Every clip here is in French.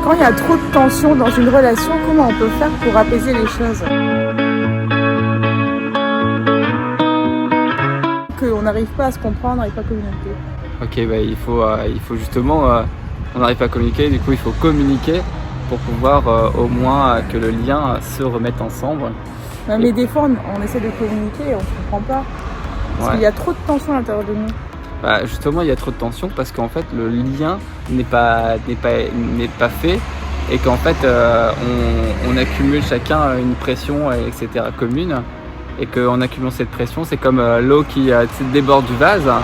Quand il y a trop de tension dans une relation, comment on peut faire pour apaiser les choses? Qu'on n'arrive pas à se comprendre, on n'arrive pas à communiquer. Ok, bah, il faut justement, on n'arrive pas à communiquer, du coup il faut communiquer pour pouvoir au moins que le lien se remette ensemble. Ouais, mais des fois on essaie de communiquer et on ne se comprend pas. Parce qu'il y a trop de tension à l'intérieur de nous. Bah, justement, il y a trop de tension parce qu'en fait le lien n'est pas fait et qu'en fait on accumule chacun une pression etc. commune et qu'en accumulant cette pression c'est comme l'eau qui déborde du vase. À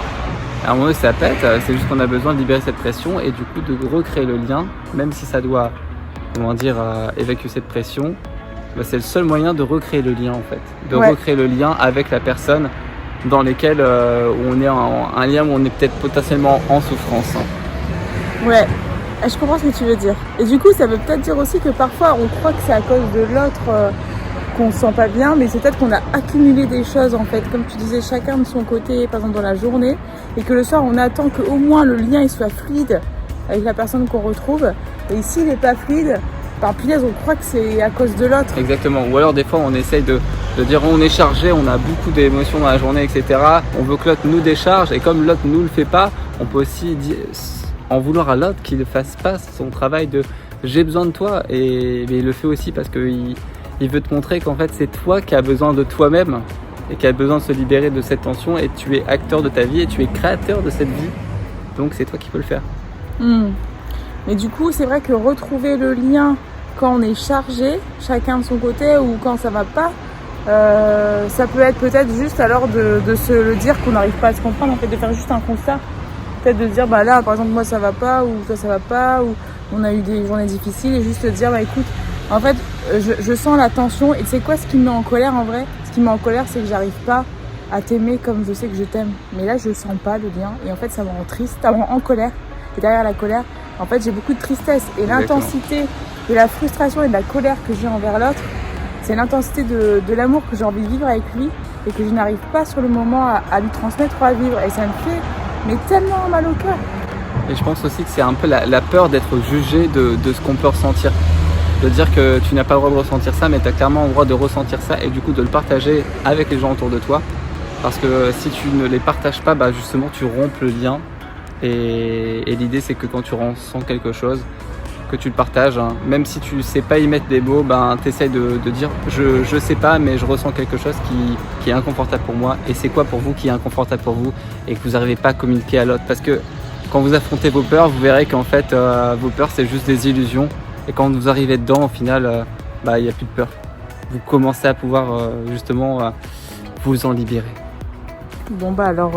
un moment donné ça pète, c'est juste qu'on a besoin de libérer cette pression et du coup de recréer le lien, même si ça doit évacuer cette pression. Bah, c'est le seul moyen de recréer le lien en fait, de recréer le lien avec la personne dans lesquels où on est un lien où on est peut-être potentiellement en souffrance. Ouais, je comprends ce que tu veux dire. Et du coup, ça veut peut-être dire aussi que parfois on croit que c'est à cause de l'autre qu'on se sent pas bien, mais c'est peut-être qu'on a accumulé des choses en fait, comme tu disais, chacun de son côté, par exemple dans la journée, et que le soir on attend qu'au moins le lien il soit fluide avec la personne qu'on retrouve. Et s'il n'est pas fluide, par punaise, on croit que c'est à cause de l'autre. Exactement. Ou alors des fois on essaye de dire on est chargé, on a beaucoup d'émotions dans la journée, etc. On veut que l'autre nous décharge et comme l'autre nous le fait pas, on peut aussi en vouloir à l'autre qu'il ne fasse pas son travail de j'ai besoin de toi. Mais il le fait aussi parce qu'il veut te montrer qu'en fait c'est toi qui as besoin de toi-même et qui a besoin de se libérer de cette tension et tu es acteur de ta vie et tu es créateur de cette vie. Donc c'est toi qui peux le faire. Mais du coup, c'est vrai que retrouver le lien quand on est chargé, chacun de son côté, ou quand ça va pas, ça peut être peut-être juste alors de se le dire qu'on n'arrive pas à se comprendre, en fait, de faire juste un constat. Peut-être de dire, bah là, par exemple, moi ça va pas, ou toi ça va pas, ou on a eu des journées difficiles, et juste dire, bah écoute, en fait, je sens la tension, et tu sais quoi, ce qui me met en colère en vrai? Ce qui me met en colère, c'est que j'arrive pas à t'aimer comme je sais que je t'aime. Mais là, je sens pas le lien, et en fait, ça me rend triste, ça me rend en colère. Et derrière la colère, en fait, j'ai beaucoup de tristesse. Et l'intensité de la frustration et de la colère que j'ai envers l'autre, c'est l'intensité de l'amour que j'ai envie de vivre avec lui et que je n'arrive pas sur le moment à lui transmettre ou à vivre. Et ça me fait mais tellement mal au cœur. Et je pense aussi que c'est un peu la peur d'être jugé de ce qu'on peut ressentir. De dire que tu n'as pas le droit de ressentir ça, mais tu as clairement le droit de ressentir ça et du coup de le partager avec les gens autour de toi. Parce que si tu ne les partages pas, bah justement tu rompes le lien. Et l'idée c'est que quand tu ressens quelque chose, que tu le partages, hein. Même si tu sais pas y mettre des mots, ben t'essayes de dire je sais pas mais je ressens quelque chose qui est inconfortable pour moi et c'est quoi pour vous qui est inconfortable pour vous et que vous n'arrivez pas à communiquer à l'autre parce que quand vous affrontez vos peurs, vous verrez qu'en fait vos peurs c'est juste des illusions et quand vous arrivez dedans au final il n'y a plus de peur. Vous commencez à pouvoir justement vous en libérer. Bon bah alors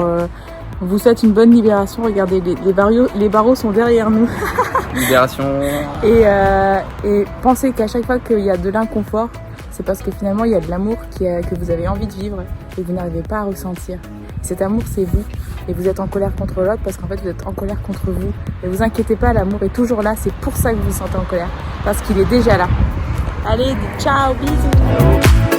on vous souhaite une bonne libération. Regardez, les barreaux sont derrière nous. Libération. Et pensez qu'à chaque fois qu'il y a de l'inconfort, c'est parce que finalement il y a de l'amour que vous avez envie de vivre et que vous n'arrivez pas à ressentir. Cet amour c'est vous et vous êtes en colère contre l'autre parce qu'en fait vous êtes en colère contre vous. Et vous inquiétez pas, l'amour est toujours là, c'est pour ça que vous vous sentez en colère, parce qu'il est déjà là. Allez, ciao, bisous.